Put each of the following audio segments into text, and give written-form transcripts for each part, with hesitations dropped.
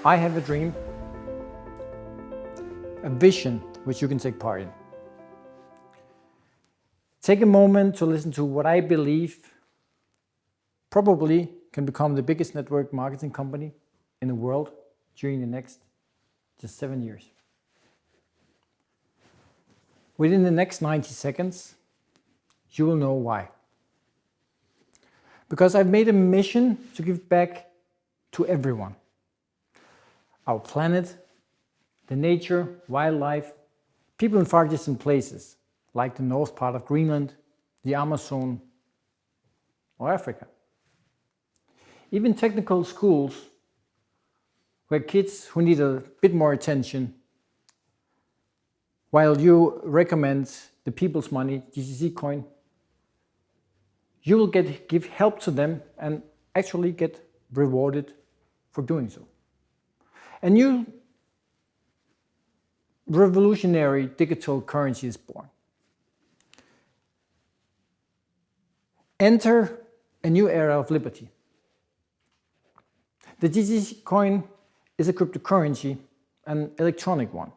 I have a dream, a vision which you can take part in. Take a moment to listen to what I believe probably can become the biggest network marketing company in the world during the next just 7 years. Within the next 90 seconds, you will know why. Because I've made a mission to give back to everyone. Our planet, the nature, wildlife, people in far distant places, like the north part of Greenland, the Amazon, or Africa. Even technical schools, where kids who need a bit more attention, while you recommend the people's money, GCCcoin, you will give help to them and actually get rewarded for doing so. A new revolutionary digital currency is born. Enter a new era of liberty. The GCC coin is a cryptocurrency, an electronic one.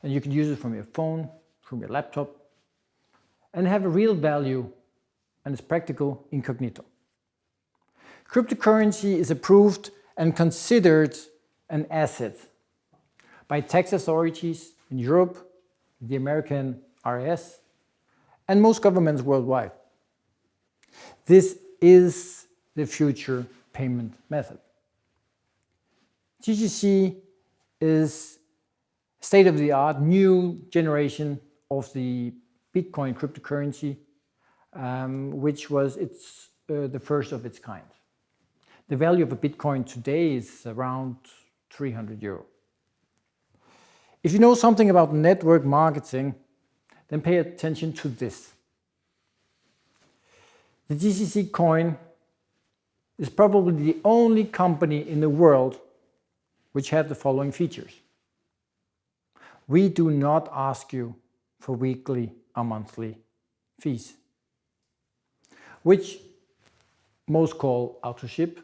And you can use it from your phone, from your laptop, and have a real value, and it's practical incognito. Cryptocurrency is approved and considered an asset by tax authorities in Europe, the American RIS, and most governments worldwide. This is the future payment method. GCC is state-of-the-art new generation of the Bitcoin cryptocurrency, which was the first of its kind. The value of a Bitcoin today is around 300 euro. If you know something about network marketing, then pay attention to this. The GCC coin is probably the only company in the world which have the following features. We do not ask you for weekly or monthly fees, which most call auto-ship,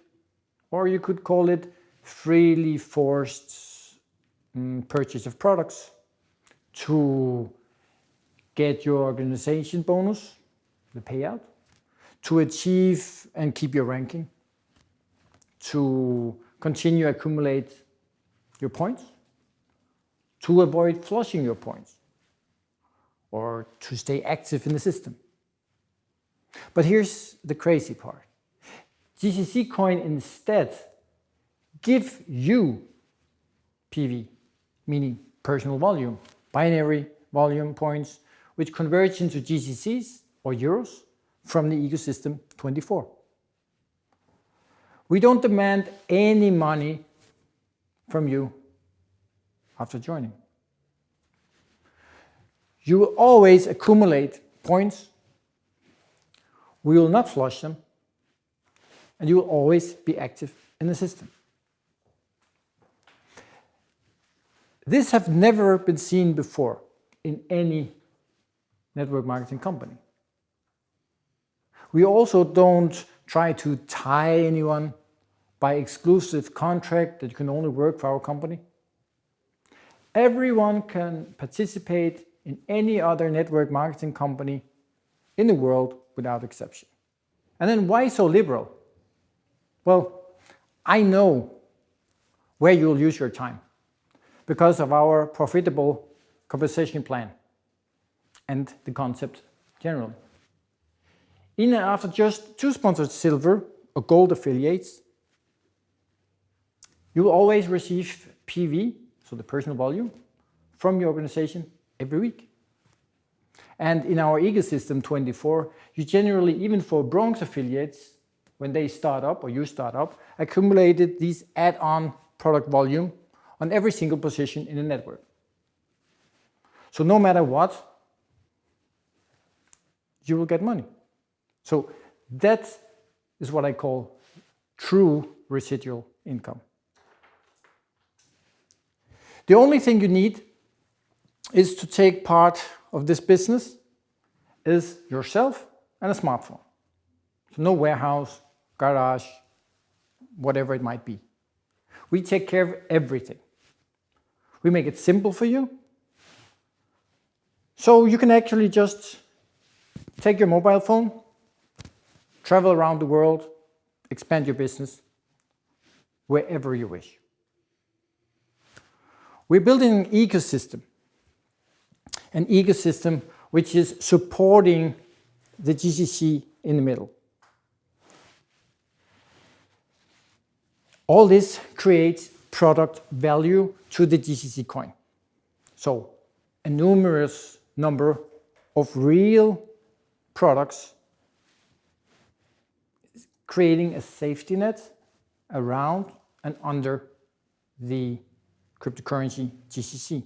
or you could call it freely forced purchase of products to get your organization bonus, the payout, to achieve and keep your ranking, to continue accumulate your points, to avoid flushing your points, or to stay active in the system. But here's the crazy part. GCC coin instead give you PV, meaning personal volume, binary volume points, which converge into GCCs or euros from the ecosystem 24. We don't demand any money from you after joining. You will always accumulate points. We will not flush them, and you will always be active in the system. This has never been seen before in any network marketing company. We also don't try to tie anyone by exclusive contract that you can only work for our company. Everyone can participate in any other network marketing company in the world without exception. And then why so liberal? Well, I know where you'll use your time because of our profitable compensation plan and the concept generally. After just 2 sponsored silver or gold affiliates, you will always receive PV, so the personal volume, from your organization every week. And in our ecosystem 24, you generally, even for bronze affiliates, when they start up or you start up, accumulated these add-on product volume on every single position in the network. So no matter what, you will get money. So that is what I call true residual income. The only thing you need is to take part of this business is yourself and a smartphone. So no warehouse, garage, whatever it might be. We take care of everything. We make it simple for you. So you can actually just take your mobile phone, travel around the world, expand your business wherever you wish. We're building an ecosystem which is supporting the GCC in the middle. All this creates product value to the GCC coin. So a numerous number of real products creating a safety net around and under the cryptocurrency GCC.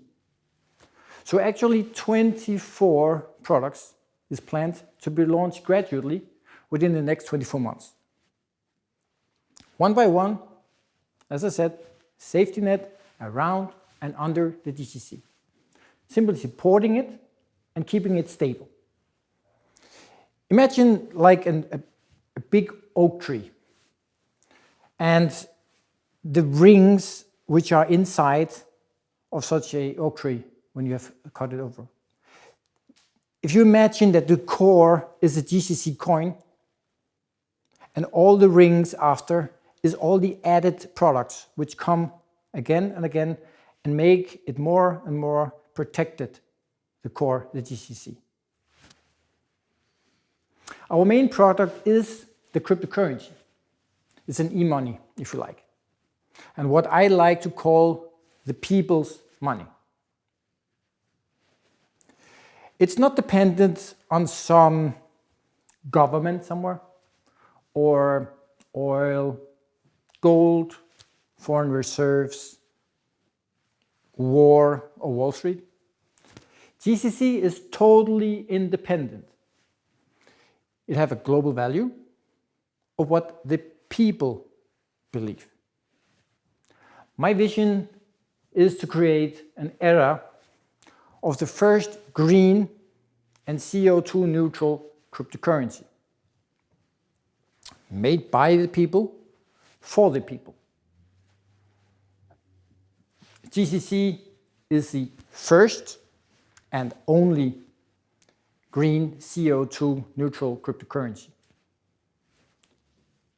So actually 24 products is planned to be launched gradually within the next 24 months. One by one, as I said, safety net around and under the GCC. Simply supporting it and keeping it stable. Imagine like a big oak tree and the rings which are inside of such a oak tree when you have cut it over. If you imagine that the core is a GCC coin and all the rings after is all the added products which come again and again and make it more and more protected, the core, the GCC. Our main product is the cryptocurrency. It's an e-money, if you like. And what I like to call the people's money. It's not dependent on some government somewhere, or oil, gold, foreign reserves, war, or Wall Street. GCC is totally independent. It has a global value of what the people believe. My vision is to create an era of the first green and CO2 neutral cryptocurrency. Made by the people, for the people. GCC is the first and only green CO2 neutral cryptocurrency.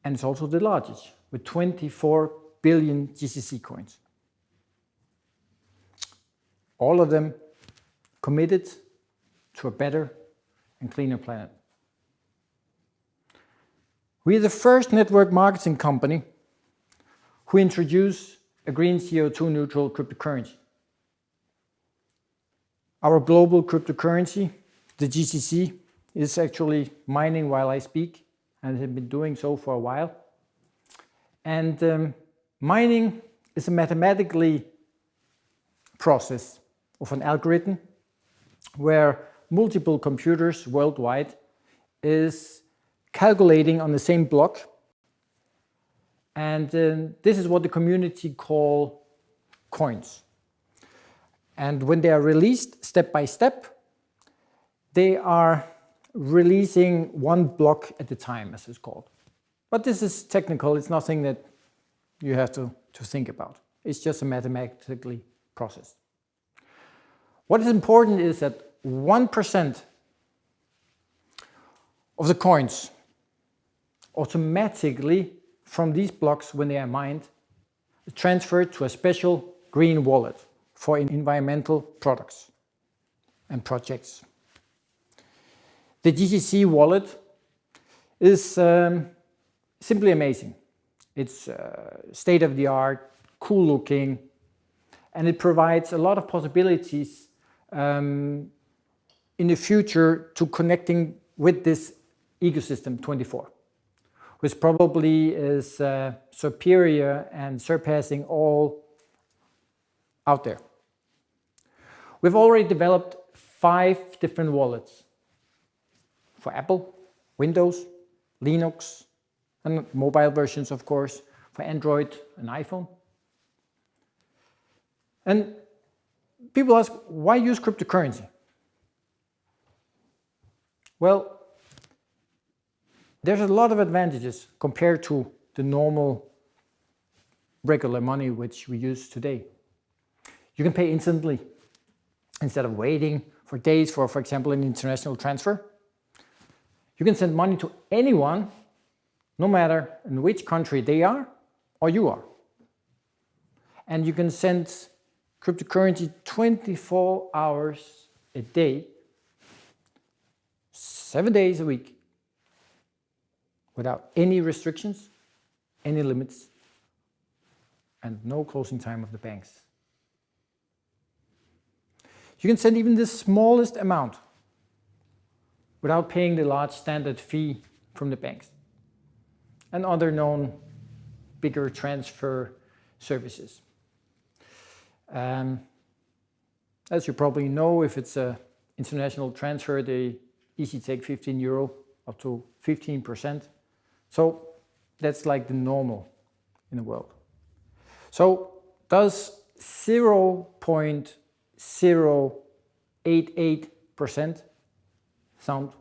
And it's also the largest, with 24 billion GCC coins. All of them committed to a better and cleaner planet. We are the first network marketing company who introduced a green CO2 neutral cryptocurrency. Our global cryptocurrency, the GCC, is actually mining while I speak and has been doing so for a while. And mining is a mathematically process of an algorithm where multiple computers worldwide is calculating on the same block. And this is what the community call coins. And when they are released step by step, they are releasing one block at a time, as it's called. But this is technical, it's nothing that you have to think about. It's just a mathematically process. What is important is that 1% of the coins automatically from these blocks, when they are mined, transferred to a special green wallet for environmental products and projects. The GCC wallet is simply amazing. It's state-of-the-art, cool looking, and it provides a lot of possibilities in the future to connecting with this ecosystem 24, which probably is superior and surpassing all out there. We've already developed 5 different wallets for Apple, Windows, Linux, and mobile versions, of course, for Android and iPhone. And people ask, why use cryptocurrency? Well, there's a lot of advantages compared to the normal regular money which we use today. You can pay instantly instead of waiting for days for example, an international transfer. You can send money to anyone, no matter in which country they are or you are. And you can send cryptocurrency 24 hours a day, 7 days a week, without any restrictions, any limits, and no closing time of the banks. You can send even the smallest amount without paying the large standard fee from the banks and other known bigger transfer services. As you probably know, if it's an international transfer, they easily take €15 up to 15%. So that's like the normal in the world. So does 0.088% sound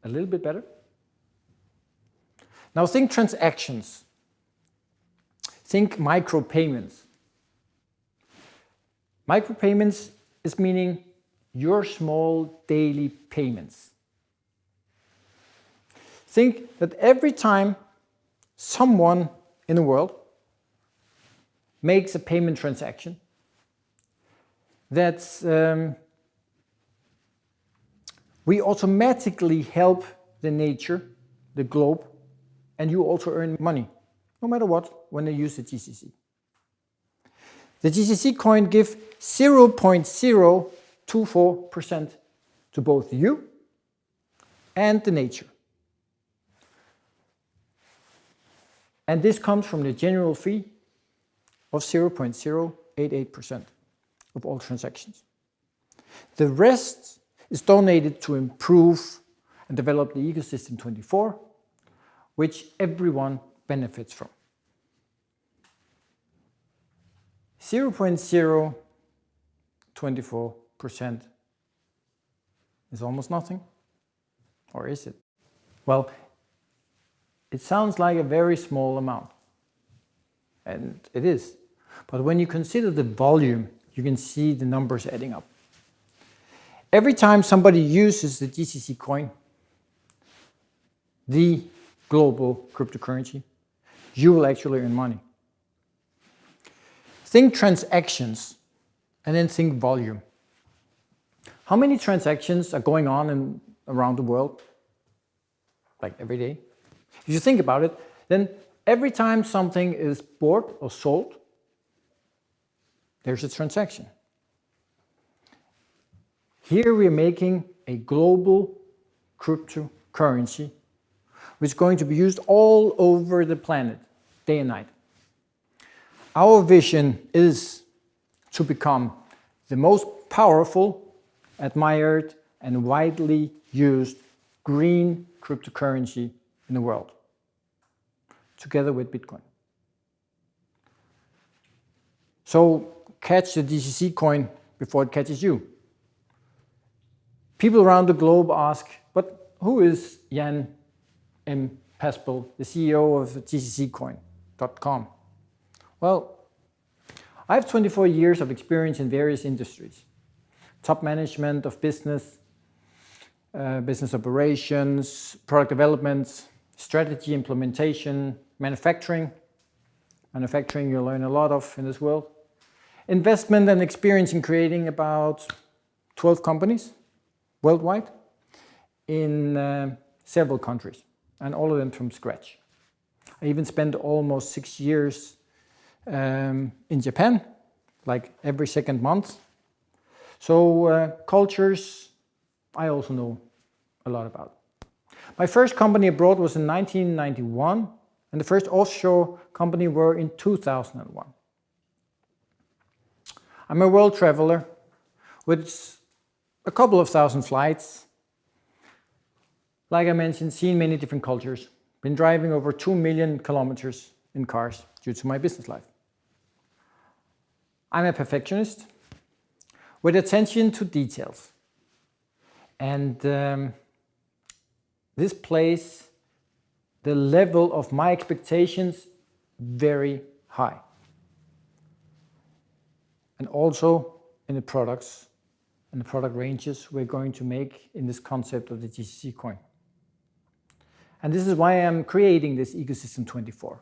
a little bit better? Now think transactions. Think micropayments. Micropayments is meaning your small daily payments. Think that every time someone in the world makes a payment transaction, that's we automatically help the nature, the globe, and you also earn money, no matter what, when they use the GCC. The GCC coin gives 0.024% to both you and the nature. And this comes from the general fee of 0.088% of all transactions. The rest is donated to improve and develop the ecosystem 24, which everyone benefits from. 0.024% is almost nothing, or is it? Well, it sounds like a very small amount, and it is. But when you consider the volume, you can see the numbers adding up. Every time somebody uses the GCC coin, the global cryptocurrency, you will actually earn money. Think transactions and then think volume. How many transactions are going on around the world? Like every day? If you think about it, then every time something is bought or sold, there's a transaction. Here we are making a global cryptocurrency which is going to be used all over the planet, day and night. Our vision is to become the most powerful, admired, and widely used green cryptocurrency in the world, together with Bitcoin. So catch the GCC coin before it catches you. People around the globe ask, but who is Jan M. Pasboel, the CEO of GCCcoin.com? Well, I have 24 years of experience in various industries. Top management of business, business operations, product development, strategy implementation, manufacturing. Manufacturing you learn a lot of in this world. Investment and experience in creating about 12 companies worldwide in several countries, and all of them from scratch. I even spent almost 6 years in Japan, like every second month. So cultures, I also know a lot about. My first company abroad was in 1991, and the first offshore company were in 2001. I'm a world traveler with a couple of thousand flights. Like I mentioned, seen many different cultures. Been driving over 2 million kilometers in cars due to my business life. I'm a perfectionist with attention to details. And this places the level of my expectations very high. and also in the products and the product ranges we're going to make in this concept of the GCC coin. And this is why I'm creating this ecosystem 24.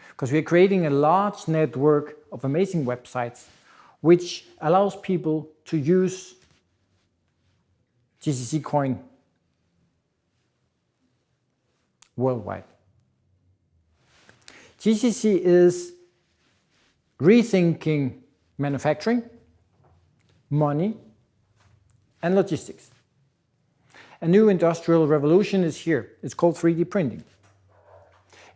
Because we're creating a large network of amazing websites which allows people to use GCC coin worldwide. GCC is rethinking manufacturing, money, and logistics. A new industrial revolution is here. It's called 3D printing.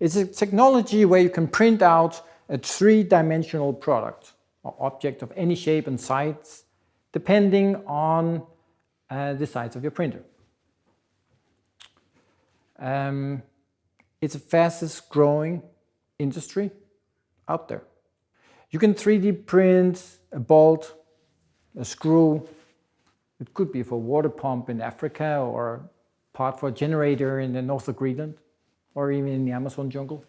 It's a technology where you can print out a three-dimensional product or object of any shape and size, depending on the size of your printer. It's the fastest growing industry out there. You can 3D print a bolt, a screw. It could be for a water pump in Africa or a part for a generator in the north of Greenland or even in the Amazon jungle.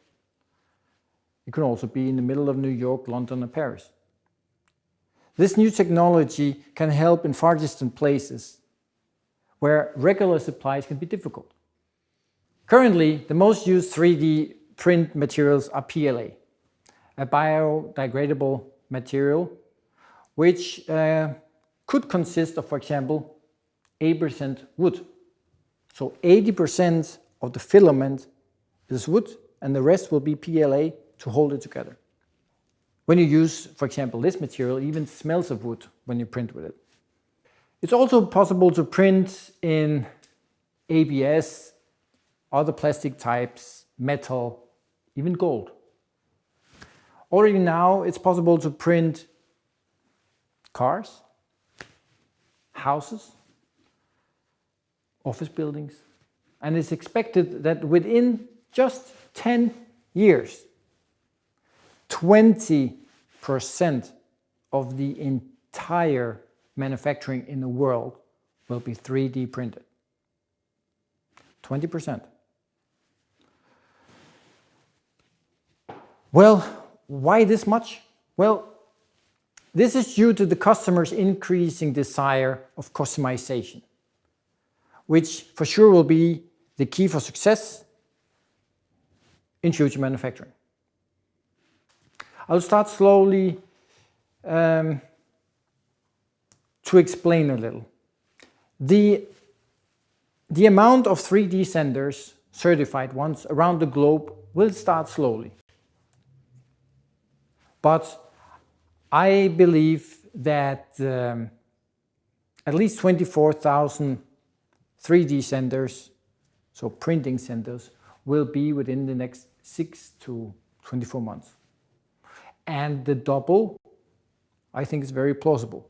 It can also be in the middle of New York, London, or Paris. This new technology can help in far distant places where regular supplies can be difficult. Currently, the most used 3D print materials are PLA, a biodegradable material which could consist of, for example, 80% wood. So 80% of the filament is wood and the rest will be PLA to hold it together. When you use, for example, this material, it even smells of wood when you print with it. It's also possible to print in ABS, other plastic types, metal, even gold. Already now it's possible to print cars, houses, office buildings, and it's expected that within just 10 years, 20% of the entire manufacturing in the world will be 3D printed. 20%. Well, why this much? Well, this is due to the customer's increasing desire of customization, which for sure will be the key for success in future manufacturing. I'll start slowly to explain a little. The amount of 3D senders, certified ones, around the globe will start slowly. But I believe that at least 24,000 3D senders, so printing centers, will be within the next 6 to 24 months. And the double, I think, is very plausible.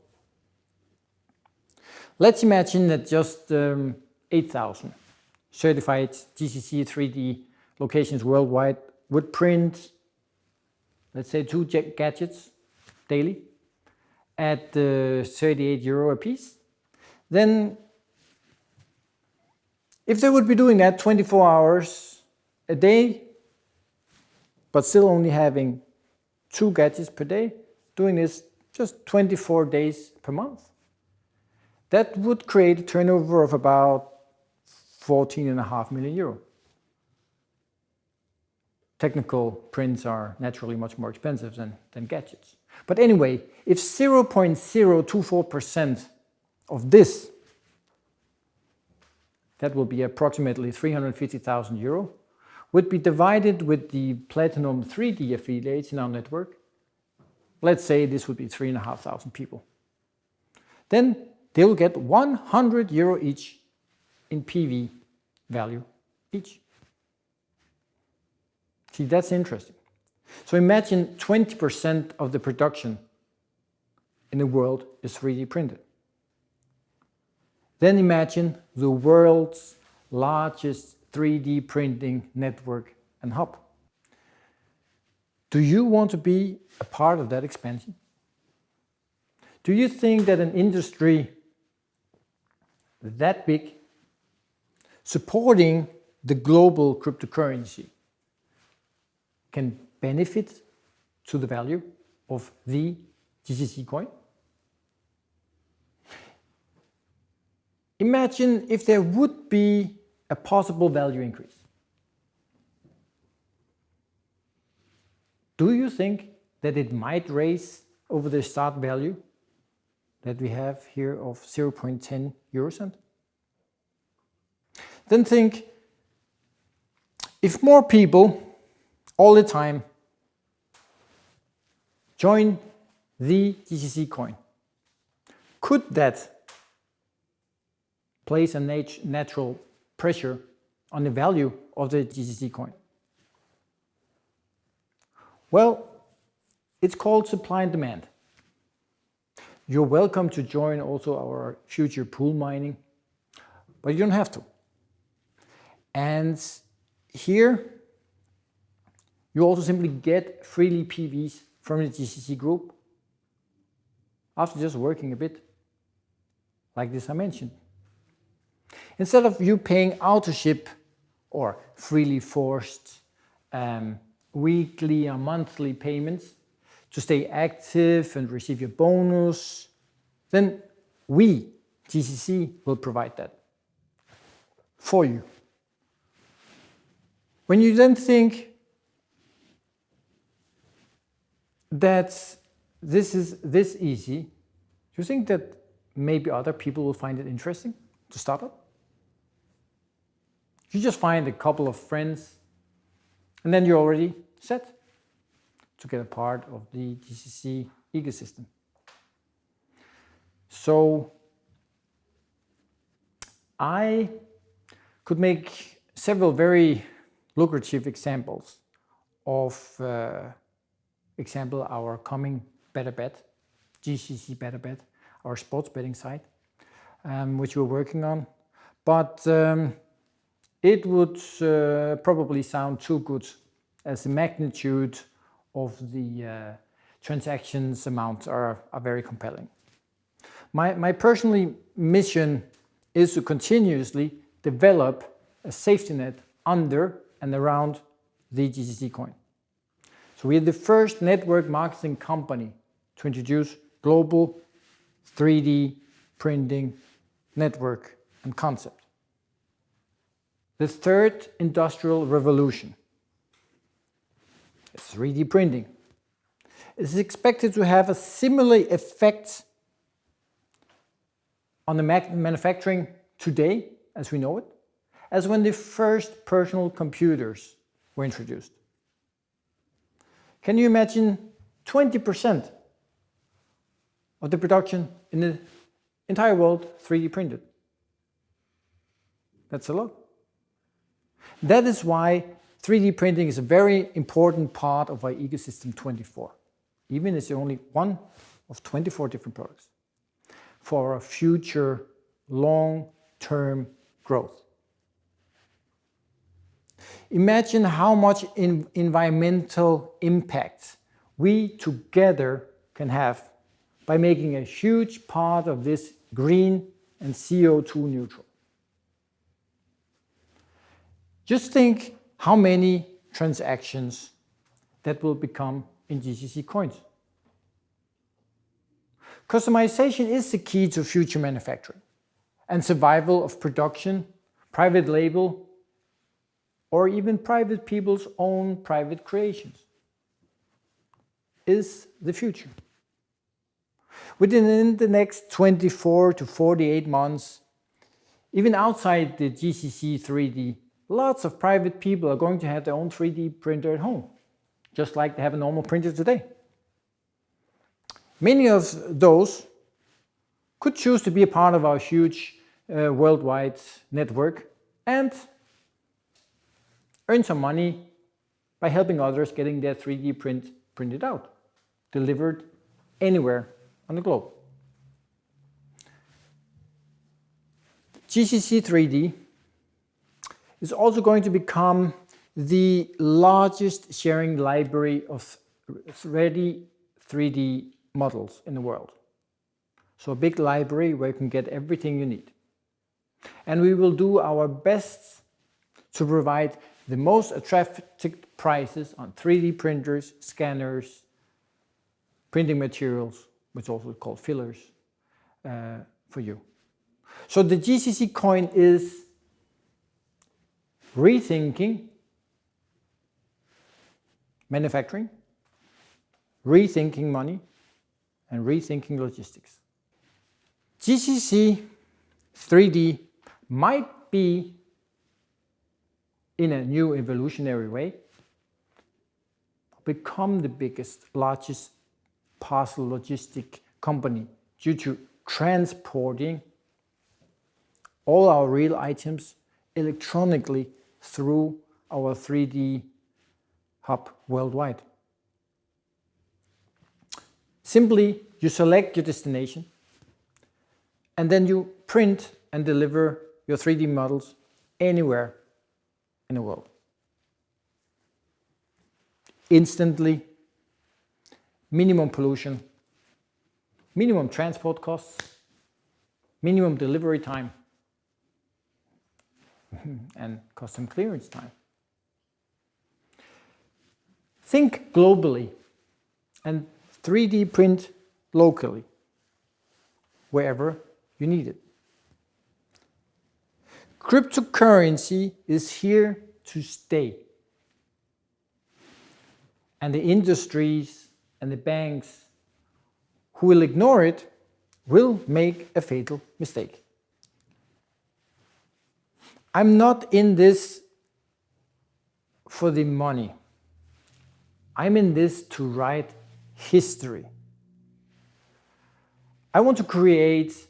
Let's imagine that just 8,000 certified GCC 3D locations worldwide would print, let's say, 2 gadgets daily at €38 a piece. Then, if they would be doing that 24 hours a day, but still only having 2 gadgets per day, doing this just 24 days per month, that would create a turnover of about €14.5 million. Technical prints are naturally much more expensive than gadgets. But anyway, if 0.024% of this, that will be approximately €350,000, would be divided with the Platinum 3D affiliates in our network, let's say this would be 3,500 people, then they will get €100 each in PV value each. See, that's interesting. So imagine 20% of the production in the world is 3D printed. Then imagine the world's largest 3D printing network and hub. Do you want to be a part of that expansion? Do you think that an industry that big, supporting the global cryptocurrency, can benefit to the value of the GCC coin? Imagine if there would be a possible value increase. Do you think that it might raise over the start value that we have here of 0.10 eurocent? Then think, if more people all the time join the GCC coin, could that place a natural pressure on the value of the GCC coin? Well, it's called supply and demand. You're welcome to join also our future pool mining, but you don't have to. And here, you also simply get freely PVs from the GCC group after just working a bit, like this I mentioned. Instead of you paying auto-ship or freely forced weekly or monthly payments to stay active and receive your bonus, then we, GCC, will provide that for you. When you then think that this is this easy, do you think that maybe other people will find it interesting to start up? You just find a couple of friends and then you're already set to get a part of the GCC ecosystem. So I could make several very lucrative examples of our coming better bet, GCC better bet, our sports betting site, which we're working on. But it would probably sound too good, as the magnitude of the transactions amounts are very compelling. My personal mission is to continuously develop a safety net under and around the GCC coin. So we are the first network marketing company to introduce global 3D printing network and concept. The third industrial revolution, 3D printing, is expected to have a similar effect on the manufacturing today, as we know it, as when the first personal computers were introduced. Can you imagine 20% of the production in the entire world 3D printed? That's a lot. That is why 3D printing is a very important part of our ecosystem 24, even it's only one of 24 different products for our future long-term growth. Imagine how much environmental impact we together can have by making a huge part of this green and CO2 neutral. Just think how many transactions that will become in GCC coins. Customization is the key to future manufacturing and survival of production, private label, or even private people's own private creations is the future. Within the next 24 to 48 months, even outside the GCC 3D, lots of private people are going to have their own 3D printer at home, just like they have a normal printer today. Many of those could choose to be a part of our huge worldwide network and earn some money by helping others getting their 3D printed out, delivered anywhere on the globe. GCC 3D is also going to become the largest sharing library of ready 3D models in the world. So a big library where you can get everything you need. And we will do our best to provide the most attractive prices on 3D printers, scanners, printing materials which is also called fillers, for you. So the GCC coin is rethinking manufacturing, rethinking money, and rethinking logistics. GCC 3D might be in a new evolutionary way become the biggest, largest parcel logistic company due to transporting all our real items electronically through our 3D hub worldwide. Simply, you select your destination and then you print and deliver your 3D models anywhere in the world. Instantly, minimum pollution, minimum transport costs, minimum delivery time, and custom clearance time. Think globally and 3D print locally, wherever you need it. Cryptocurrency is here to stay. And the industries and the banks who will ignore it will make a fatal mistake. I'm not in this for the money. I'm in this to write history. I want to create,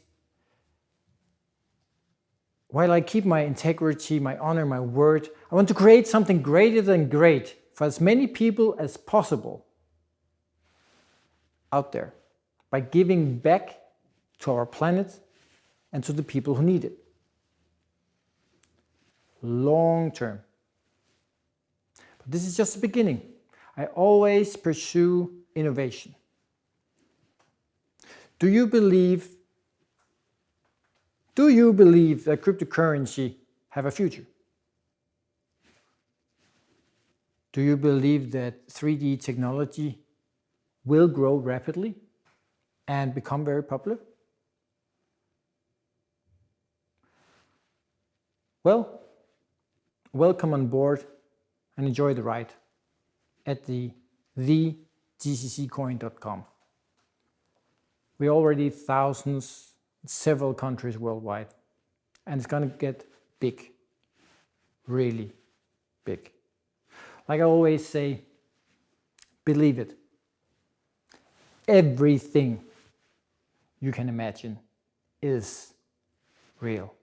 while I keep my integrity, my honor, my word, I want to create something greater than great for as many people as possible out there by giving back to our planet and to the people who need it. Long term. But this is just the beginning. I always pursue innovation. Do you believe that cryptocurrency have a future? Do you believe that 3D technology will grow rapidly and become very popular? Well, welcome on board and enjoy the ride at the TheGCCcoin.com. We're already thousands, several countries worldwide, and it's going to get big, really big. Like I always say, believe it. Everything you can imagine is real.